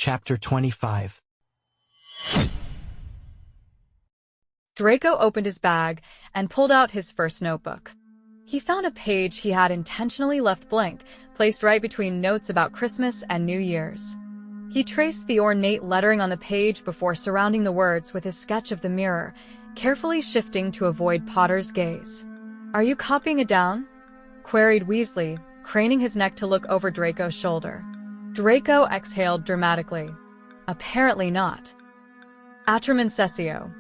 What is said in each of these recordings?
Chapter 25. Draco opened his bag and pulled out his first notebook. He found a page he had intentionally left blank, placed right between notes about Christmas and New Year's. He traced the ornate lettering on the page before surrounding the words with his sketch of the mirror, carefully shifting to avoid Potter's gaze. "Are you copying it down?" queried Weasley, craning his neck to look over Draco's shoulder. Draco exhaled dramatically. "Apparently not." "Atrum incessio,"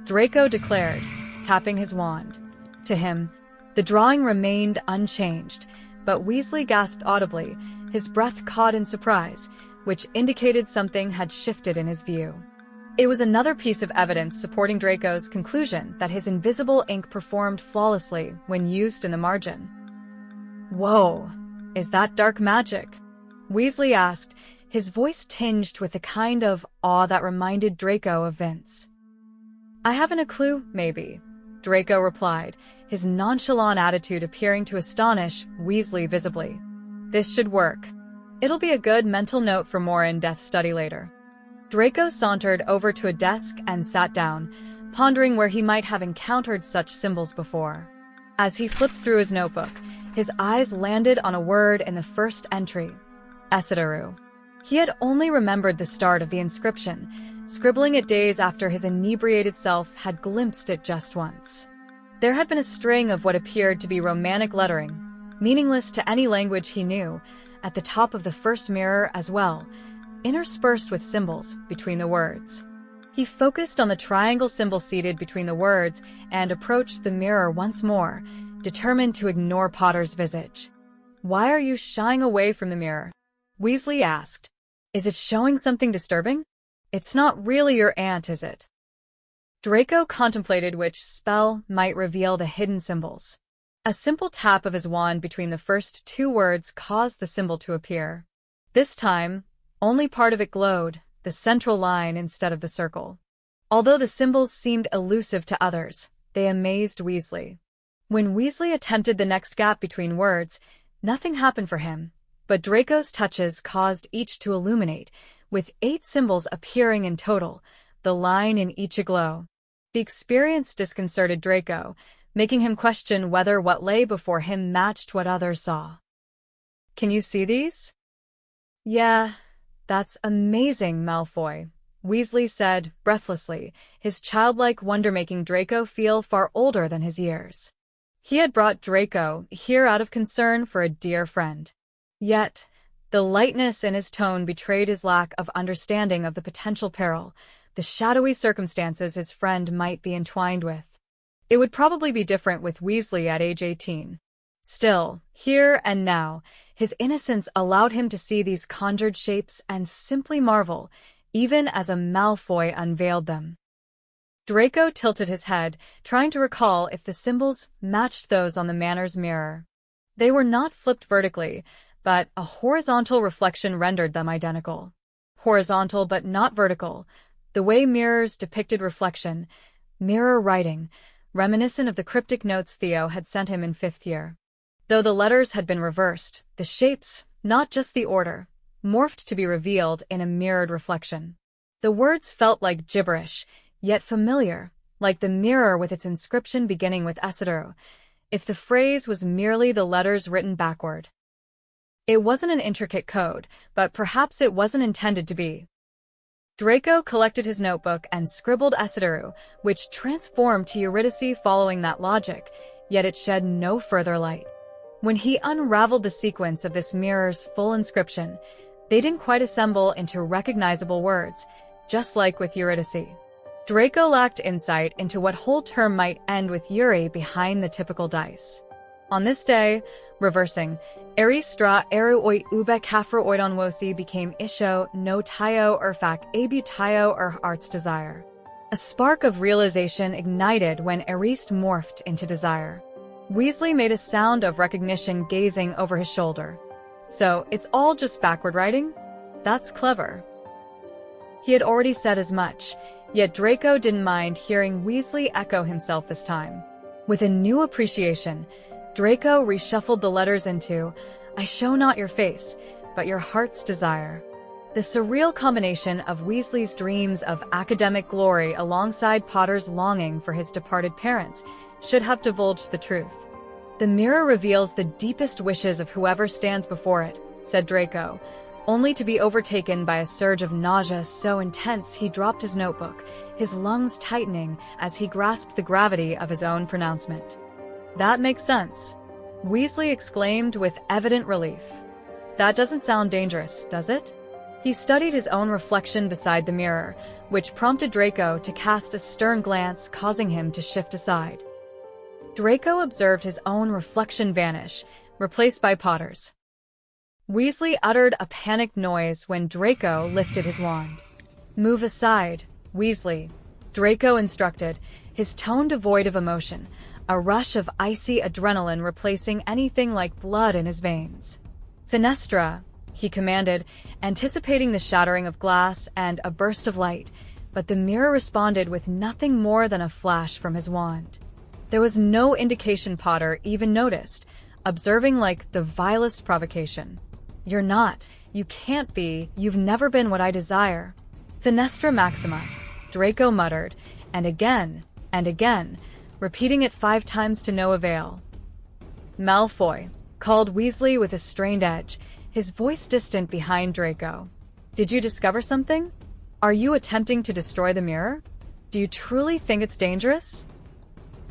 Draco declared, tapping his wand. To him, the drawing remained unchanged, but Weasley gasped audibly, his breath caught in surprise, which indicated something had shifted in his view. It was another piece of evidence supporting Draco's conclusion that his invisible ink performed flawlessly when used in the margin. "Whoa, is that dark magic?" Weasley asked, his voice tinged with the kind of awe that reminded Draco of Vince. "I haven't a clue, maybe," Draco replied, his nonchalant attitude appearing to astonish Weasley visibly. "This should work. It'll be a good mental note for more in-depth study later." Draco sauntered over to a desk and sat down, pondering where he might have encountered such symbols before. As he flipped through his notebook, his eyes landed on a word in the first entry, Esidaru. He had only remembered the start of the inscription, scribbling it days after his inebriated self had glimpsed it just once. There had been a string of what appeared to be romantic lettering, meaningless to any language he knew, at the top of the first mirror as well, interspersed with symbols between the words. He focused on the triangle symbol seated between the words and approached the mirror once more, determined to ignore Potter's visage. "Why are you shying away from the mirror?" Weasley asked. "Is it showing something disturbing? It's not really your aunt, is it?" Draco contemplated which spell might reveal the hidden symbols. A simple tap of his wand between the first two words caused the symbol to appear. This time, only part of it glowed, the central line instead of the circle. Although the symbols seemed elusive to others, they amazed Weasley. When Weasley attempted the next gap between words, nothing happened for him, but Draco's touches caused each to illuminate, with 8 symbols appearing in total, the line in each aglow. The experience disconcerted Draco, making him question whether what lay before him matched what others saw. "Can you see these?" "Yeah, that's amazing, Malfoy," Weasley said breathlessly, his childlike wonder making Draco feel far older than his years. He had brought Draco here out of concern for a dear friend. Yet, the lightness in his tone betrayed his lack of understanding of the potential peril, the shadowy circumstances his friend might be entwined with. It would probably be different with Weasley at age 18. Still, here and now, his innocence allowed him to see these conjured shapes and simply marvel, even as a Malfoy unveiled them. Draco tilted his head, trying to recall if the symbols matched those on the manor's mirror. They were not flipped vertically, but a horizontal reflection rendered them identical. Horizontal but not vertical, the way mirrors depicted reflection, mirror writing, reminiscent of the cryptic notes Theo had sent him in 5th year. Though the letters had been reversed, the shapes, not just the order, morphed to be revealed in a mirrored reflection. The words felt like gibberish, yet familiar, like the mirror with its inscription beginning with Esidaru, if the phrase was merely the letters written backward. It wasn't an intricate code, but perhaps it wasn't intended to be. Draco collected his notebook and scribbled Esidaru, which transformed to Eurydice following that logic, yet it shed no further light. When he unraveled the sequence of this mirror's full inscription, they didn't quite assemble into recognizable words, just like with Eurydice. Draco lacked insight into what whole term might end with Yuri behind the typical dice. On this day, reversing, Eristra eru oit ube kafra oidon wosi became isho no tayo urfak abu tayo or art's desire. A spark of realization ignited when Erist morphed into desire. Weasley made a sound of recognition gazing over his shoulder. "So, it's all just backward writing? That's clever." He had already said as much, yet Draco didn't mind hearing Weasley echo himself this time. With a new appreciation, Draco reshuffled the letters into, "I show not your face, but your heart's desire." The surreal combination of Weasley's dreams of academic glory alongside Potter's longing for his departed parents should have divulged the truth. "The mirror reveals the deepest wishes of whoever stands before it," said Draco, only to be overtaken by a surge of nausea so intense he dropped his notebook, his lungs tightening as he grasped the gravity of his own pronouncement. "That makes sense," Weasley exclaimed with evident relief. "That doesn't sound dangerous, does it?" He studied his own reflection beside the mirror, which prompted Draco to cast a stern glance, causing him to shift aside. Draco observed his own reflection vanish, replaced by Potter's. Weasley uttered a panicked noise when Draco lifted his wand. "Move aside, Weasley," Draco instructed, his tone devoid of emotion, a rush of icy adrenaline replacing anything like blood in his veins. "Fenestra," he commanded, anticipating the shattering of glass and a burst of light, but the mirror responded with nothing more than a flash from his wand. There was no indication Potter even noticed, observing like the vilest provocation. "You're not. You can't be. You've never been what I desire." "Fenestra Maxima," Draco muttered, and again, repeating it 5 times to no avail. "Malfoy," called Weasley with a strained edge, his voice distant behind Draco. "Did you discover something? Are you attempting to destroy the mirror? Do you truly think it's dangerous?"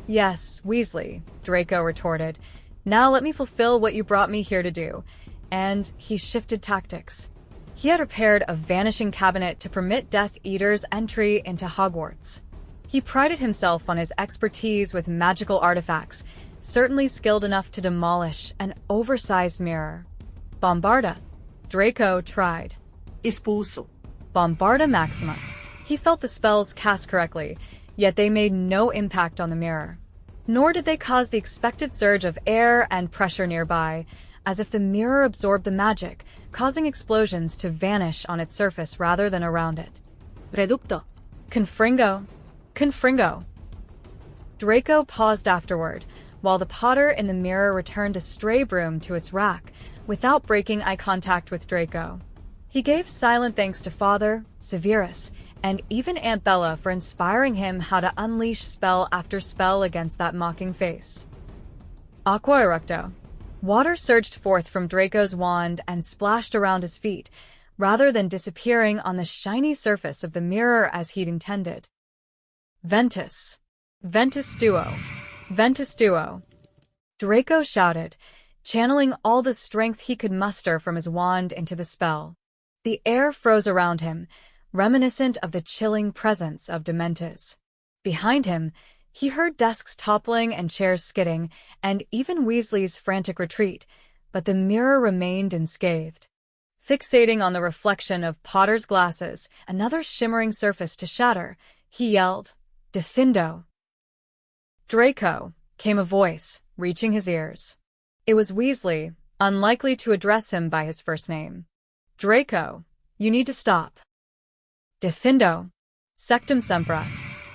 "Yes, Weasley," Draco retorted. "Now let me fulfill what you brought me here to do." And he shifted tactics. He had repaired a vanishing cabinet to permit Death Eater's entry into Hogwarts. He prided himself on his expertise with magical artifacts, certainly skilled enough to demolish an oversized mirror. "Bombarda," Draco tried. "Expulso." "Bombarda Maxima." He felt the spells cast correctly, yet they made no impact on the mirror. Nor did they cause the expected surge of air and pressure nearby, as if the mirror absorbed the magic, causing explosions to vanish on its surface rather than around it. "Reducto." "Confringo. Confringo." Draco paused afterward, while the Potter in the mirror returned a stray broom to its rack, without breaking eye contact with Draco. He gave silent thanks to Father, Severus, and even Aunt Bella for inspiring him how to unleash spell after spell against that mocking face. Aqua Eructo. Water surged forth from Draco's wand and splashed around his feet, rather than disappearing on the shiny surface of the mirror as he'd intended. Ventus. Ventus Duo. Ventus Duo. Draco shouted, channeling all the strength he could muster from his wand into the spell. The air froze around him, reminiscent of the chilling presence of Dementors. Behind him, he heard desks toppling and chairs skidding, and even Weasley's frantic retreat, but the mirror remained unscathed. Fixating on the reflection of Potter's glasses, another shimmering surface to shatter, he yelled, "Defindo!" "Draco!" came a voice, reaching his ears. It was Weasley, unlikely to address him by his first name. "Draco, you need to stop." "Defindo! Sectum Sempra!"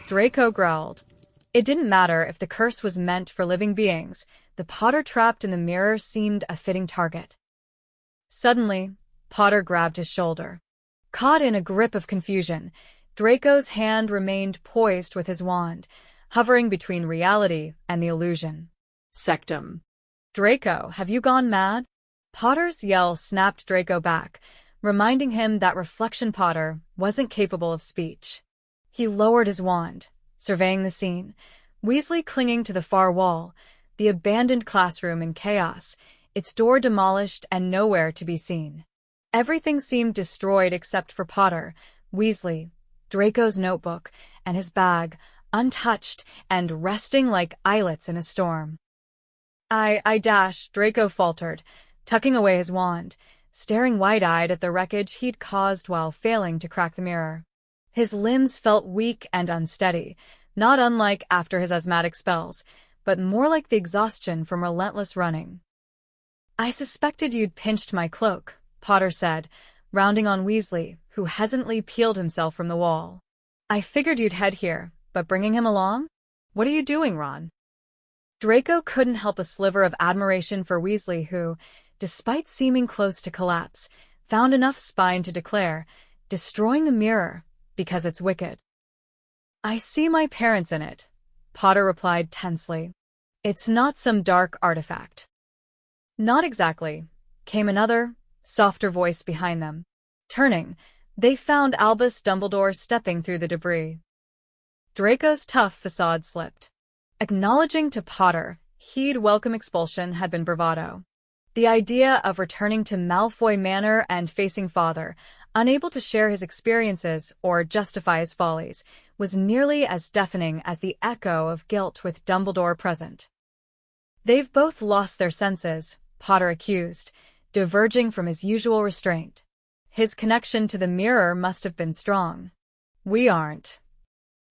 Draco growled. It didn't matter if the curse was meant for living beings, the Potter trapped in the mirror seemed a fitting target. Suddenly, Potter grabbed his shoulder. Caught in a grip of confusion, Draco's hand remained poised with his wand, hovering between reality and the illusion. "Sectum." "Draco, have you gone mad?" Potter's yell snapped Draco back, reminding him that Reflection Potter wasn't capable of speech. He lowered his wand, surveying the scene, Weasley clinging to the far wall, the abandoned classroom in chaos, its door demolished and nowhere to be seen. Everything seemed destroyed except for Potter, Weasley, Draco's notebook, and his bag, untouched and resting like islets in a storm. I dash, Draco faltered, tucking away his wand, staring wide-eyed at the wreckage he'd caused while failing to crack the mirror. His limbs felt weak and unsteady, not unlike after his asthmatic spells, but more like the exhaustion from relentless running. "I suspected you'd pinched my cloak," Potter said, rounding on Weasley, who hesitantly peeled himself from the wall. "I figured you'd head here, but bringing him along? What are you doing, Ron?" Draco couldn't help a sliver of admiration for Weasley who, despite seeming close to collapse, found enough spine to declare, destroying the mirror because it's wicked. I see my parents in it, Potter replied tensely. It's not some dark artifact. Not exactly, came another, softer voice behind them. Turning, they found Albus Dumbledore stepping through the debris. Draco's tough facade slipped. Acknowledging to Potter he'd welcome expulsion had been bravado. The idea of returning to Malfoy Manor and facing Father, unable to share his experiences or justify his follies, was nearly as deafening as the echo of guilt with Dumbledore present. They've both lost their senses, Potter accused, diverging from his usual restraint. His connection to the mirror must have been strong. We aren't.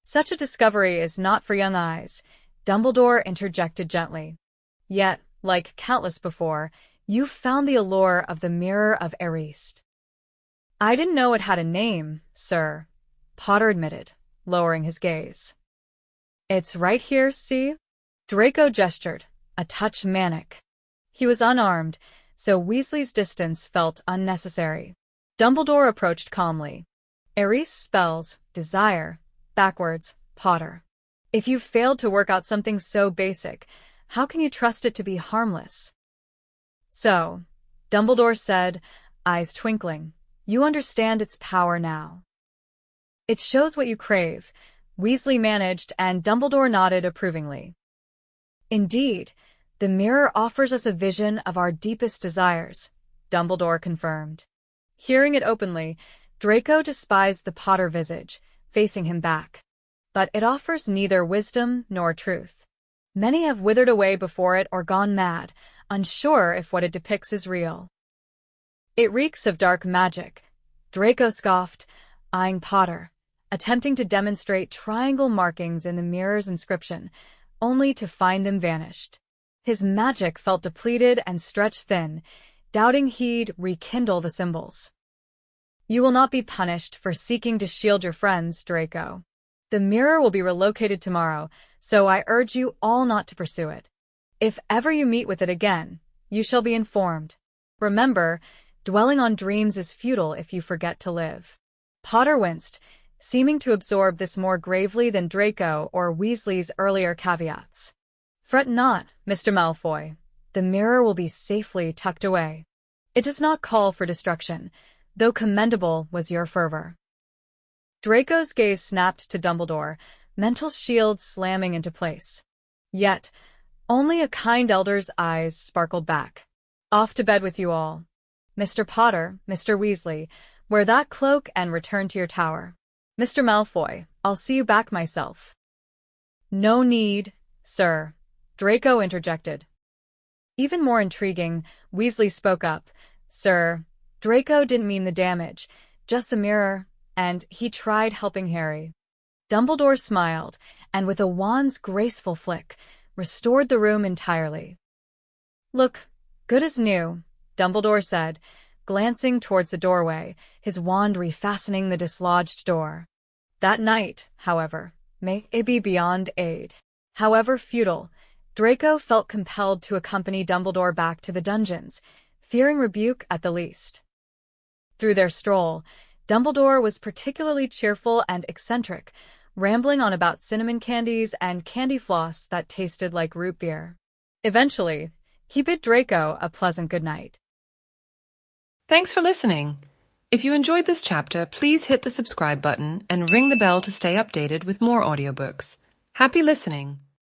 Such a discovery is not for young eyes, Dumbledore interjected gently. Yet, like countless before, you've found the allure of the Mirror of Erised. I didn't know it had a name, sir, Potter admitted, lowering his gaze. It's right here, see? Draco gestured, a touch manic. He was unarmed, so Weasley's distance felt unnecessary. Dumbledore approached calmly. Erised spells desire, backwards, Potter. If you've failed to work out something so basic, how can you trust it to be harmless? So, Dumbledore said, eyes twinkling, you understand its power now. It shows what you crave, Weasley managed, and Dumbledore nodded approvingly. Indeed, the mirror offers us a vision of our deepest desires, Dumbledore confirmed. Hearing it openly, Draco despised the Potter visage, facing him back. But it offers neither wisdom nor truth. Many have withered away before it or gone mad, unsure if what it depicts is real. It reeks of dark magic, Draco scoffed, eyeing Potter, attempting to demonstrate triangle markings in the mirror's inscription, only to find them vanished. His magic felt depleted and stretched thin, doubting he'd rekindle the symbols. You will not be punished for seeking to shield your friends, Draco. The mirror will be relocated tomorrow, so I urge you all not to pursue it. If ever you meet with it again, you shall be informed. Remember, dwelling on dreams is futile if you forget to live. Potter winced, seeming to absorb this more gravely than Draco or Weasley's earlier caveats. Fret not, Mr. Malfoy. The mirror will be safely tucked away. It does not call for destruction, though commendable was your fervor. Draco's gaze snapped to Dumbledore, mental shield slamming into place. Yet, only a kind elder's eyes sparkled back. Off to bed with you all. Mr. Potter, Mr. Weasley, wear that cloak and return to your tower. Mr. Malfoy, I'll see you back myself. No need, sir, Draco interjected. Even more intriguing, Weasley spoke up. Sir, Draco didn't mean the damage, just the mirror, and he tried helping Harry. Dumbledore smiled, and with a wand's graceful flick, restored the room entirely. Look, good as new, Dumbledore said, glancing towards the doorway, his wand refastening the dislodged door. That night, however, may it be beyond aid. However futile, Draco felt compelled to accompany Dumbledore back to the dungeons, fearing rebuke at the least. Through their stroll, Dumbledore was particularly cheerful and eccentric, rambling on about cinnamon candies and candy floss that tasted like root beer. Eventually, he bid Draco a pleasant good night. Thanks for listening. If you enjoyed this chapter, please hit the subscribe button and ring the bell to stay updated with more audiobooks. Happy listening!